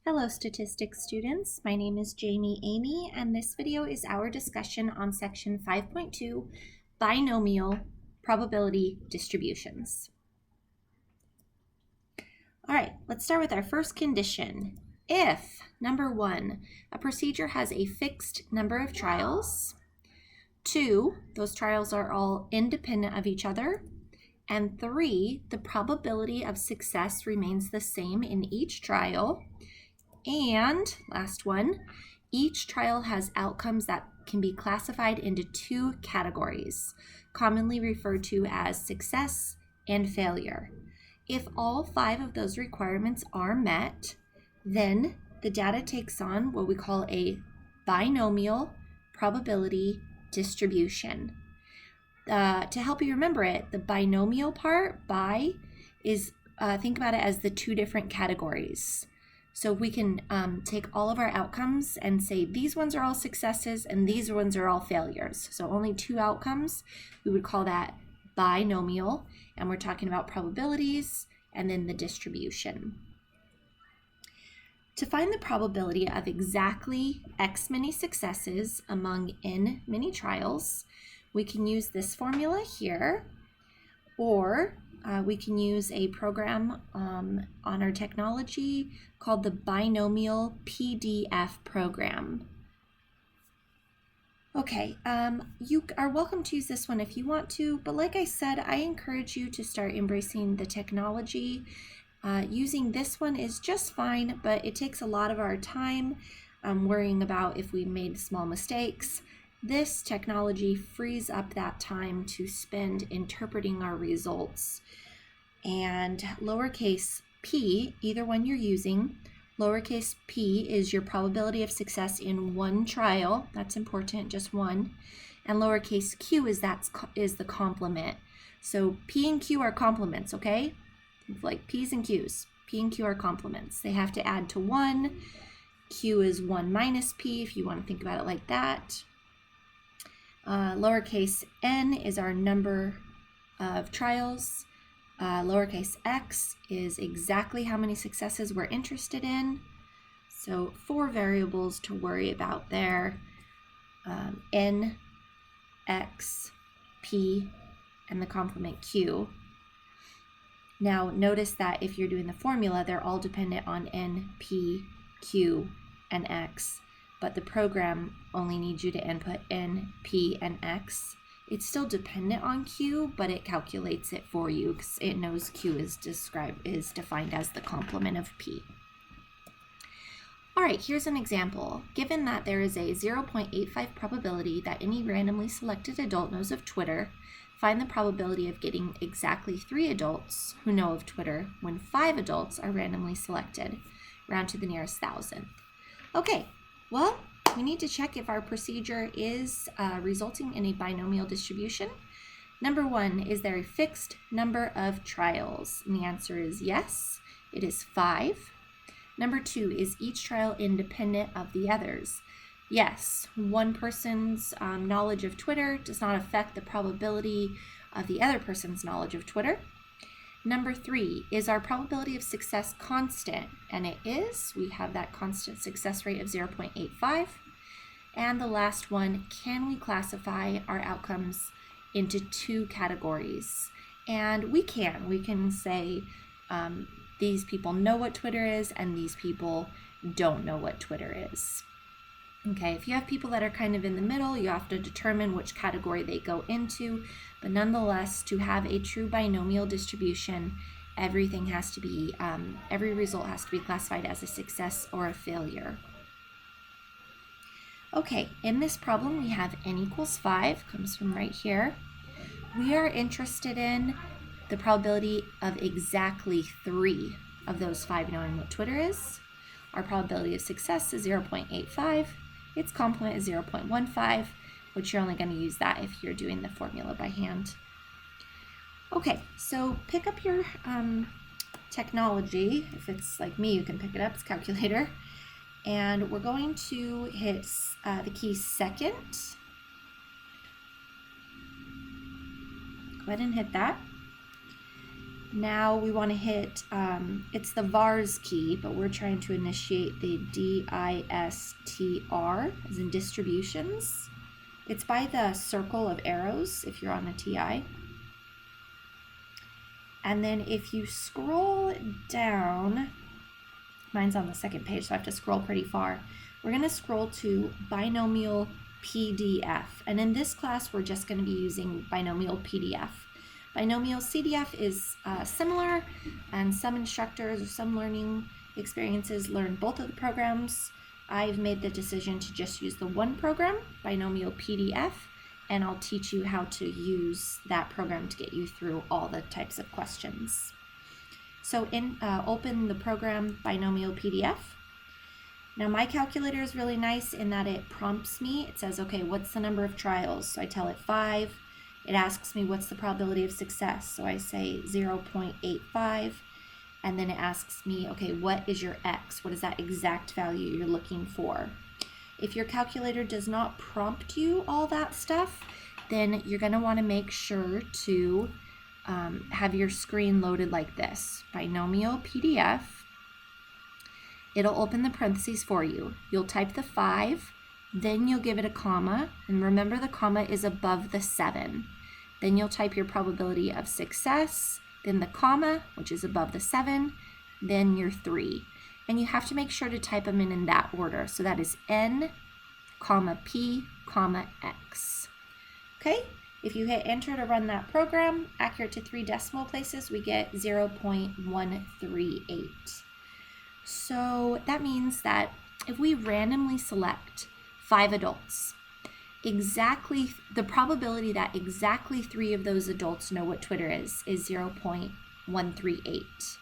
Hello statistics students, my name is Jami Emigh, and this video is our discussion on section 5.2, binomial probability distributions. All right, let's start with our first condition. If, number 1, a procedure has a fixed number of trials, 2, those trials are all independent of each other, and 3, the probability of success remains the same in each trial, and last one, each trial has outcomes that can be classified into 2 categories, commonly referred to as success and failure. If all 5 of those requirements are met, then the data takes on what we call a binomial probability distribution. To help you remember it, the binomial part, bi, is, think about it as the 2 different categories. So we can take all of our outcomes and say these ones are all successes and these ones are all failures. So only 2 outcomes, we would call that binomial, and we're talking about probabilities and then the distribution. To find the probability of exactly X many successes among N many trials, we can use this formula here, or we can use a program on our technology called the Binomial PDF program. Okay, you are welcome to use this one if you want to, but like I said, I encourage you to start embracing the technology. Using this one is just fine, but it takes a lot of our time worrying about if we made small mistakes. This technology frees up that time to spend interpreting our results. And lowercase p, either one you're using, lowercase p is your probability of success in 1 trial. That's important, just 1. And lowercase q is the complement. So p and q are complements, okay? Like p's and q's. P and q are complements. They have to add to 1. Q is 1 minus p if you want to think about it like that. Lowercase n is our number of trials. Lowercase x is exactly how many successes we're interested in. So 4 variables to worry about there. N, x, p, and the complement q. Now notice that if you're doing the formula, they're all dependent on n, p, q, and x. But the program only needs you to input n, p, and x. It's still dependent on q, but it calculates it for you because it knows q is defined as the complement of p. All right, here's an example. Given that there is a 0.85 probability that any randomly selected adult knows of Twitter, find the probability of getting exactly 3 adults who know of Twitter when 5 adults are randomly selected. Round to the nearest thousandth. Okay. Well, we need to check if our procedure is resulting in a binomial distribution. Number 1, is there a fixed number of trials? And the answer is yes, it is 5. Number 2, is each trial independent of the others? Yes, one person's knowledge of Twitter does not affect the probability of the other person's knowledge of Twitter. Number 3, is our probability of success constant? And it is. We have that constant success rate of 0.85. And the last one, can we classify our outcomes into 2 categories? And we can say these people know what Twitter is and these people don't know what Twitter is. Okay, if you have people that are kind of in the middle, you have to determine which category they go into. But nonetheless, to have a true binomial distribution, everything has to be, every result has to be classified as a success or a failure. Okay, in this problem, we have n equals 5, comes from right here. We are interested in the probability of exactly 3 of those 5 knowing what Twitter is. Our probability of success is 0.85. Its complement is 0.15, which you're only going to use that if you're doing the formula by hand. Okay, so pick up your technology. If it's like me, you can pick it up, it's calculator. And we're going to hit the key second. Go ahead and hit that. Now we want to hit, it's the vars key, but we're trying to initiate the DISTR, as in distributions. It's by the circle of arrows if you're on a TI. And then if you scroll down, mine's on the second page, so I have to scroll pretty far. We're going to scroll to binomial PDF. And in this class, we're just going to be using binomial PDF. Binomial CDF is similar, and some instructors or some learning experiences learn both of the programs. I've made the decision to just use the one program, binomial PDF, and I'll teach you how to use that program to get you through all the types of questions. So open the program binomial PDF. Now my calculator is really nice in that it prompts me. It says, okay, what's the number of trials? So I tell it 5. It asks me what's the probability of success. So I say 0.85. And then it asks me, okay, what is your X? What is that exact value you're looking for? If your calculator does not prompt you all that stuff, then you're going to want to make sure to have your screen loaded like this. Binomial PDF. It'll open the parentheses for you. You'll type the 5, then you'll give it a comma, and remember the comma is above the 7. Then you'll type your probability of success, then the comma, which is above the 7, then your 3. And you have to make sure to type them in that order. So that is N, comma P, comma X. Okay, if you hit enter to run that program, accurate to 3 decimal places, we get 0.138. So that means that if we randomly select 5 adults, exactly the probability that exactly 3 of those adults know what Twitter is 0.138.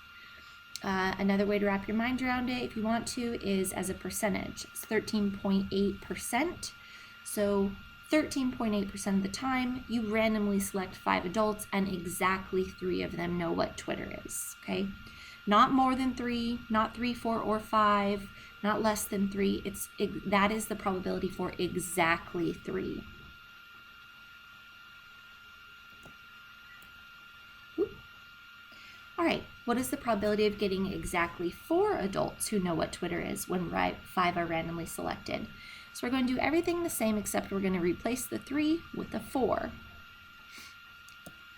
Another way to wrap your mind around it, if you want to, is as a percentage. It's 13.8%. So 13.8% of the time, you randomly select 5 adults and exactly 3 of them know what Twitter is, okay? Not more than 3, not 3, 4, or 5, not less than 3. That is the probability for exactly 3. All right, what is the probability of getting exactly 4 adults who know what Twitter is when 5 are randomly selected? So we're going to do everything the same, except we're going to replace the 3 with the 4.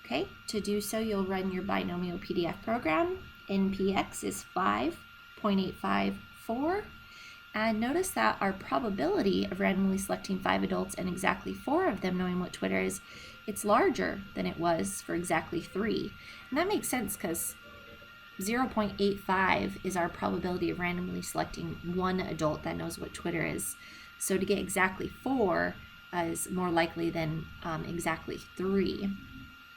Okay, to do so, you'll run your binomial PDF program. NPX is 5.854. And notice that our probability of randomly selecting 5 adults and exactly 4 of them knowing what Twitter is, it's larger than it was for exactly 3. And that makes sense because 0.85 is our probability of randomly selecting 1 adult that knows what Twitter is. So to get exactly 4 is more likely than exactly 3.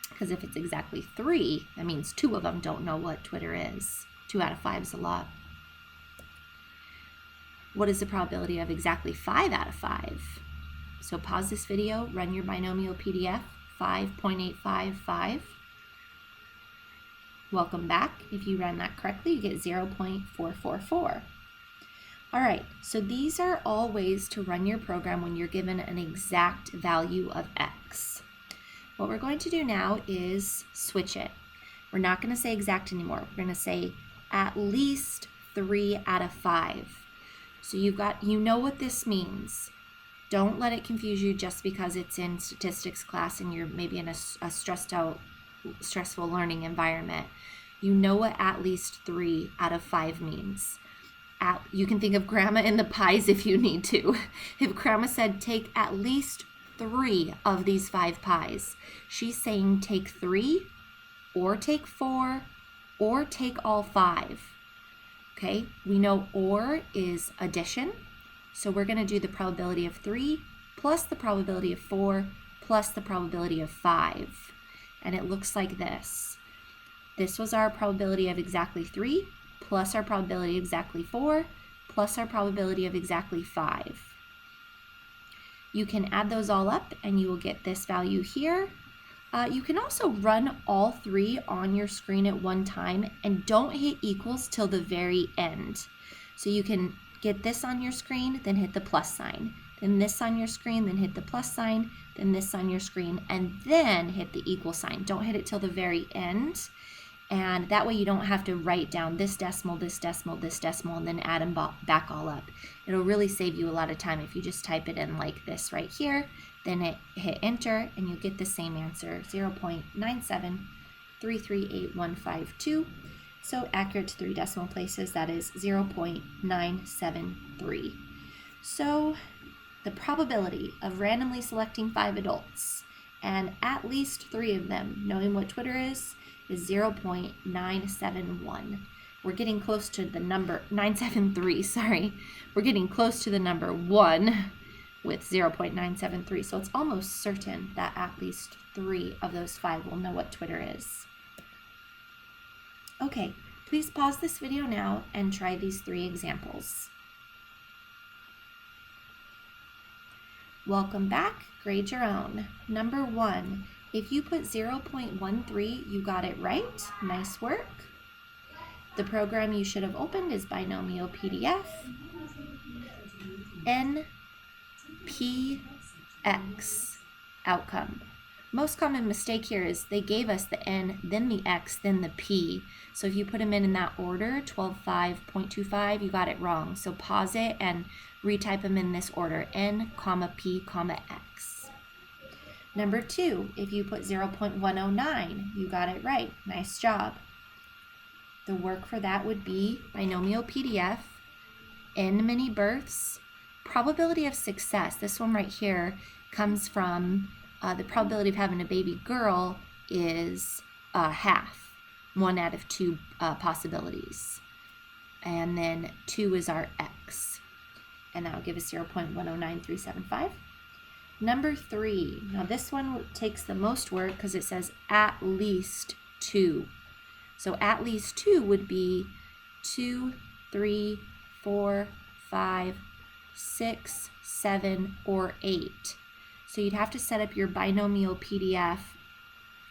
Because if it's exactly 3, that means 2 of them don't know what Twitter is. 2 out of 5 is a lot. What is the probability of exactly 5 out of 5? So pause this video, run your binomial PDF, 5.855. Welcome back. If you ran that correctly, you get 0.444. All right, so these are all ways to run your program when you're given an exact value of X. What we're going to do now is switch it. We're not going to say exact anymore. We're going to say at least 3 out of 5. So you know what this means. Don't let it confuse you just because it's in statistics class and you're maybe in a stressful learning environment. You know what at least 3 out of 5 means. You can think of grandma in the pies if you need to. If grandma said take at least 3 of these 5 pies, she's saying take 3 or take 4 or take all 5. Okay, we know OR is addition, so we're going to do the probability of 3 plus the probability of 4 plus the probability of 5. And it looks like this. This was our probability of exactly 3 plus our probability of exactly 4 plus our probability of exactly 5. You can add those all up and you will get this value here. You can also run all 3 on your screen at one time and don't hit equals till the very end. So you can get this on your screen, then hit the plus sign, then this on your screen, then hit the plus sign, then this on your screen, and then hit the equal sign. Don't hit it till the very end. And that way you don't have to write down this decimal, this decimal, this decimal, and then add them back all up. It'll really save you a lot of time if you just type it in like this right here, then hit enter, and you get the same answer, 0.973385152. So accurate to 3 decimal places, that is 0.973. So the probability of randomly selecting 5 adults and at least 3 of them knowing what Twitter is 0.971. We're getting close to the number 973, sorry. We're getting close to the number 1 with 0.973. So it's almost certain that at least 3 of those 5 will know what Twitter is. Okay, please pause this video now and try these 3 examples. Welcome back, grade your own. Number 1, if you put 0.13, you got it right. Nice work. The program you should have opened is Binomial PDF. NPX outcome. Most common mistake here is they gave us the N, then the X, then the P. So if you put them in that order, 12.5.25, you got it wrong. So pause it and retype them in this order, N, P, X. Number 2, if you put 0.109, you got it right. Nice job. The work for that would be Binomial PDF, N many births, probability of success. This one right here comes from the probability of having a baby girl is half, 1 out of 2 possibilities. And then 2 is our X. And that will give us 0.109375. Number 3, now this one takes the most work because it says at least 2. So at least 2 would be 2, 3, 4, 5, 6, 7, or 8. So you'd have to set up your binomial PDF.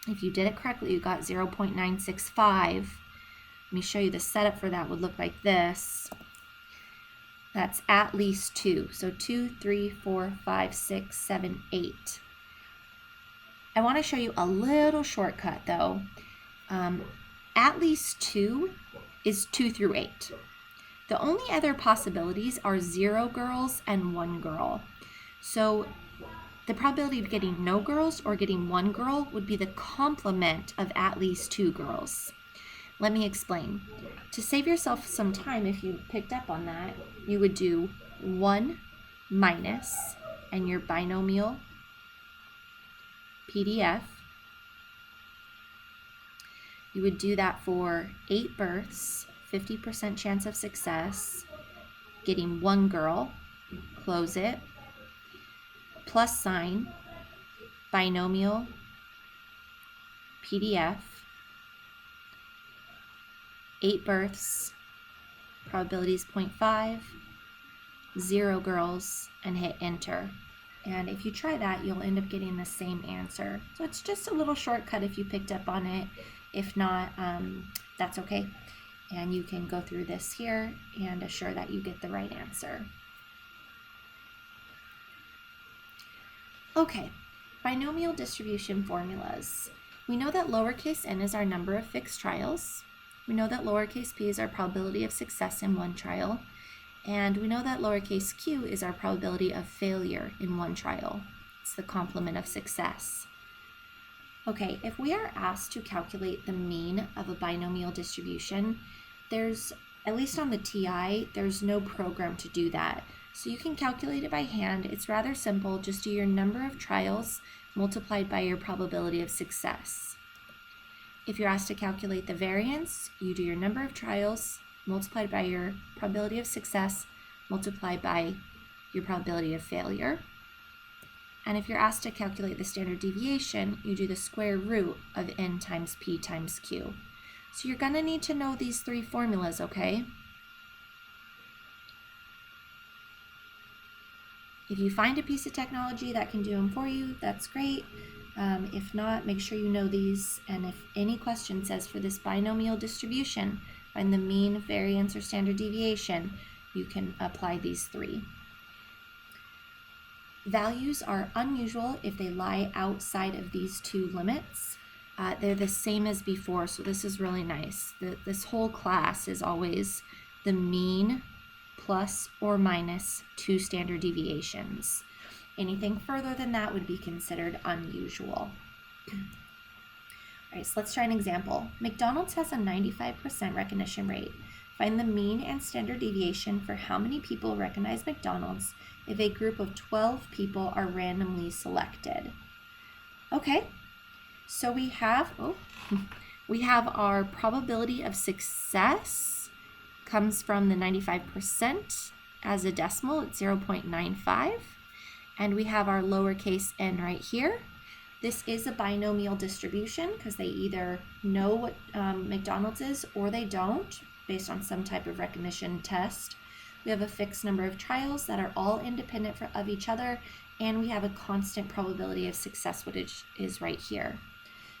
If you did it correctly, you got 0.965. Let me show you the setup for that would look like this. That's at least 2. So 2, 3, 4, 5, 6, 7, 8. I want to show you a little shortcut though. At least 2 is 2 through 8. The only other possibilities are 0 girls and 1 girl. So the probability of getting no girls or getting 1 girl would be the complement of at least 2 girls. Let me explain. To save yourself some time, if you picked up on that, you would do 1 minus and your binomial PDF. You would do that for 8 births, 50% chance of success, getting 1 girl, close it, plus sign, binomial PDF, 8 births, probability is 0.5, 0 girls, and hit enter. And if you try that, you'll end up getting the same answer. So it's just a little shortcut if you picked up on it. If not, that's okay. And you can go through this here and assure that you get the right answer. Okay, binomial distribution formulas. We know that lowercase n is our number of fixed trials. We know that lowercase p is our probability of success in 1 trial. And we know that lowercase q is our probability of failure in 1 trial. It's the complement of success. Okay, if we are asked to calculate the mean of a binomial distribution, there's, at least on the TI, there's no program to do that. So you can calculate it by hand. It's rather simple. Just do your number of trials multiplied by your probability of success. If you're asked to calculate the variance, you do your number of trials multiplied by your probability of success multiplied by your probability of failure. And if you're asked to calculate the standard deviation, you do the square root of n times p times q. So you're going to need to know these 3 formulas, okay? If you find a piece of technology that can do them for you, that's great. If not, make sure you know these. And if any question says for this binomial distribution, find the mean, variance, or standard deviation, you can apply these 3. Values are unusual if they lie outside of these 2 limits. they're the same as before, so this is really nice. This whole class is always the mean plus or minus 2 standard deviations. Anything further than that would be considered unusual. All right, so let's try an example. McDonald's has a 95% recognition rate. Find the mean and standard deviation for how many people recognize McDonald's if a group of 12 people are randomly selected. Okay, so we have our probability of success comes from the 95% as a decimal at 0.95. And we have our lowercase n right here. This is a binomial distribution because they either know what McDonald's is or they don't, based on some type of recognition test. We have a fixed number of trials that are all independent of each other, and we have a constant probability of success, which is right here.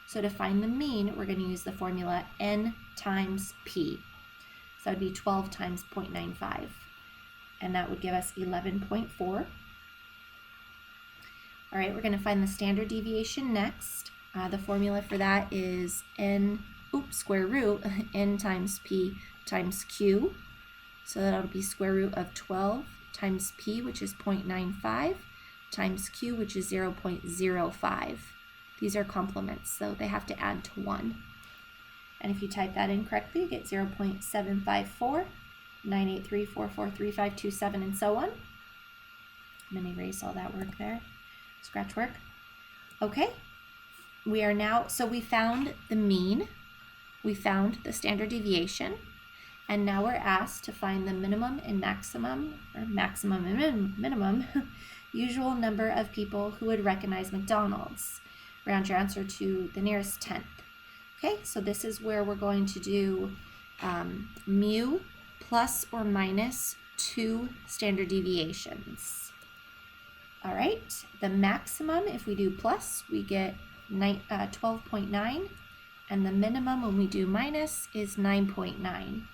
So to find the mean, we're going to use the formula n times p. So that would be 12 times 0.95, and that would give us 11.4. All right, we're going to find the standard deviation next. The formula for that is square root n times p times q. So that'll be square root of 12 times p, which is 0.95, times q, which is 0.05. These are complements, so they have to add to 1. And if you type that in correctly, you get 0.754, 983443527, and so on. I'm going to erase all that work there. Scratch work. Okay, we are now, so we found the mean, we found the standard deviation, and now we're asked to find the minimum and maximum, or maximum and minimum, usual number of people who would recognize McDonald's. Round your answer to the nearest tenth. Okay, so this is where we're going to do mu plus or minus 2 standard deviations. All right, the maximum, if we do plus, we get 12.9, and the minimum when we do minus is 9.9.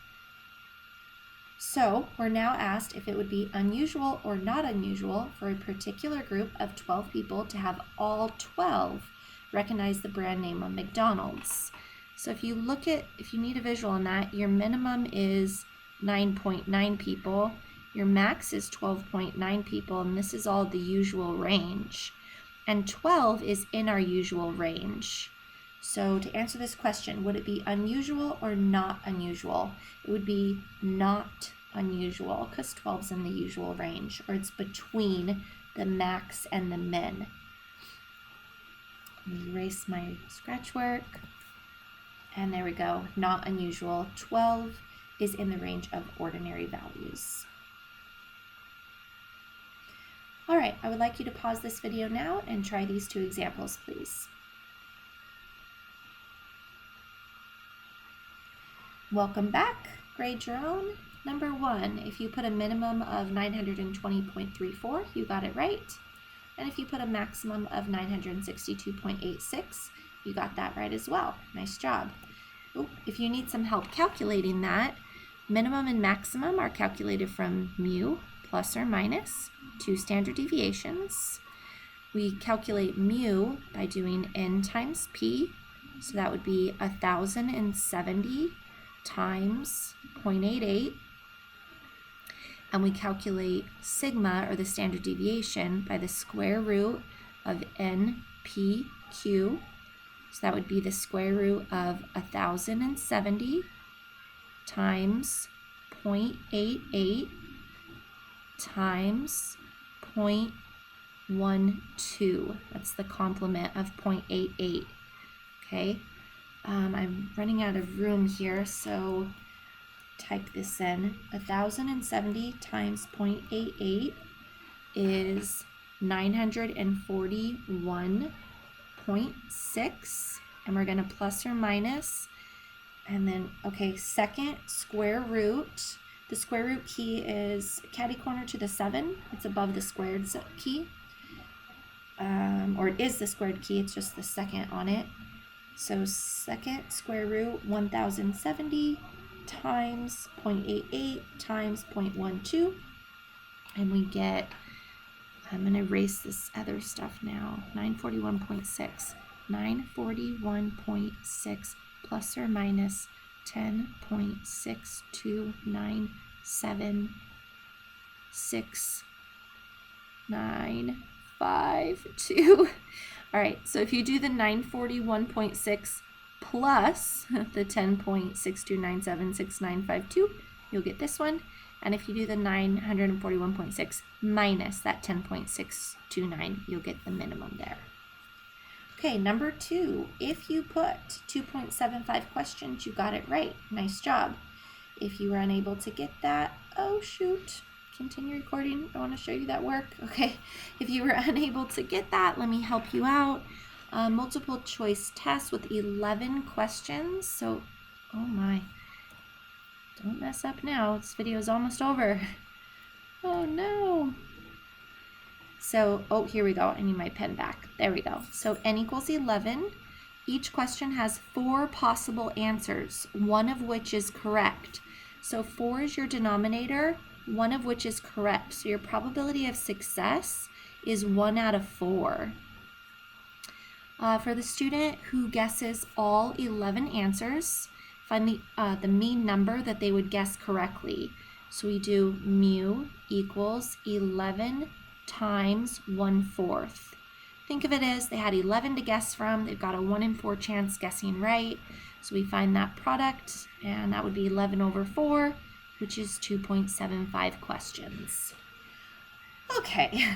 So we're now asked if it would be unusual or not unusual for a particular group of 12 people to have all 12 recognize the brand name of McDonald's. So if you need a visual on that, your minimum is 9.9 people. Your max is 12.9 people, and this is all the usual range. And 12 is in our usual range. So to answer this question, would it be unusual or not unusual? It would be not unusual because 12 is in the usual range, or it's between the max and the min. Let me erase my scratch work. And there we go, not unusual. 12 is in the range of ordinary values. All right, I would like you to pause this video now and try these 2 examples, please. Welcome back. Grade your own. Number 1, if you put a minimum of 920.34, you got it right. And if you put a maximum of 962.86, you got that right as well. Nice job. If you need some help calculating that, minimum and maximum are calculated from mu plus or minus 2 standard deviations. We calculate mu by doing n times p, so that would be 1,070 times 0.88. And we calculate sigma, or the standard deviation, by the square root of npq. So that would be the square root of 1,070 times 0.88 times 0.12. That's the complement of 0.88. Okay, I'm running out of room here, so type this in. 1,070 times 0.88 is 941.6, and we're going to plus or minus, and then, okay, second square root. The square root key is catty corner to the 7. It's above the squared key, or it is the squared key, it's just the second on it. So second square root 1,070 times 0.88 times 0.12, and we get, I'm going to erase this other stuff now, 941.6. 941.6 plus or minus 10.62976.952. All right, so if you do the 941.6 plus the 10.62976.952, you'll get this one. And if you do the 941.6 minus that 10.629, you'll get the minimum there. Okay, number 2, if you put 2.75 questions, you got it right. Nice job. If you were unable to get that, oh shoot, continue recording. I want to show you that work. Okay, if you were unable to get that, let me help you out. Multiple choice test with 11 questions. So, oh my, don't mess up now. This video is almost over. Oh no. So, oh, here we go. I need my pen back. There we go. So n equals 11. Each question has 4 possible answers, one of which is correct. So 4 is your denominator, one of which is correct. So your probability of success is 1 out of 4. For the student who guesses all 11 answers, find the mean number that they would guess correctly. So we do mu equals 11 times 1/4. Think of it as they had 11 to guess from. They've got a 1 in 4 chance guessing right. So we find that product, and that would be 11 over 4, which is 2.75 questions. Okay,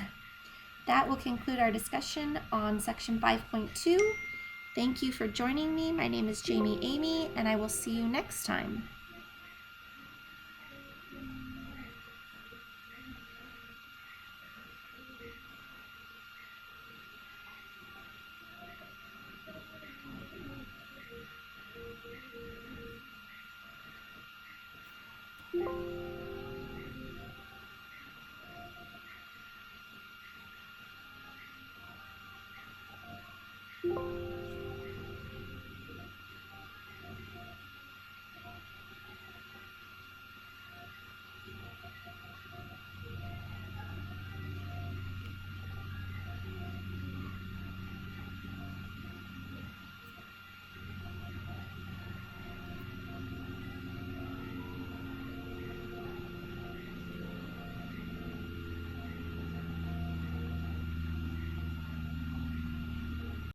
that will conclude our discussion on section 5.2. Thank you for joining me. My name is Jami Emigh, and I will see you next time.